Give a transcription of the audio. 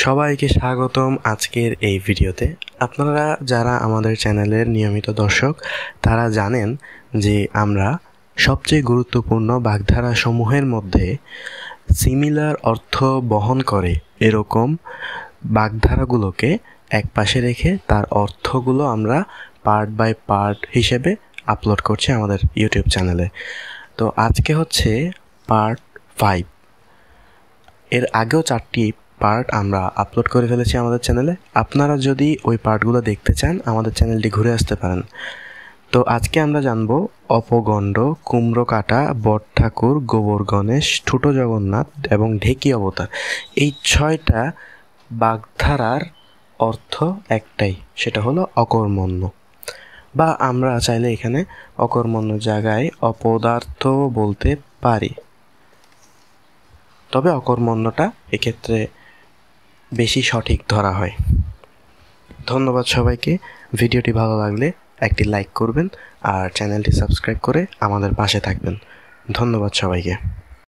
সবাইকে স্বাগতম আজকের এই ভিডিওতে। আপনারা যারা আমাদের চ্যানেলের নিয়মিত দর্শক তারা জানেন যে আমরা সবচেয়ে গুরুত্বপূর্ণ বাগধারা সমূহের মধ্যে সিমিলার অর্থ বহন করে এরকম বাগধারাগুলোকে একপাশে রেখে তার অর্থগুলো আমরা পার্ট বাই পার্ট হিসেবে আপলোড করছি আমাদের ইউটিউব চ্যানেলে। তো আজকে হচ্ছে পার্ট 5। এর আগেও 4টি পার্ট আমরা আপলোড করে ফেলেছি আমাদের চ্যানেলে। আপনারা যদি ওই পার্টগুলো দেখতে চান আমাদের চ্যানেলটি ঘুরে আসতে পারেন। তো আজকে আমরা জানব অপগণ্ড, কুমড়ো কাটা, বট ঠাকুর, গোবর গণেশ, ঠুটো জগন্নাথ এবং ঢেকি অবতার। এই 6টা বাগধারার অর্থ একটাই, সেটা হলো অকর্মণ্য, বা আমরা চাইলে এখানে অকর্মণ্য জায়গায় অপদার্থ বলতে পারি, তবে অকর্মণ্যটা এক্ষেত্রে বেশি সঠিক ধরা হয়। ধন্যবাদ সবাইকে। ভিডিওটি ভালো লাগলে একটি লাইক করবেন আর চ্যানেলটি সাবস্ক্রাইব করে আমাদের পাশে থাকবেন। ধন্যবাদ সবাইকে।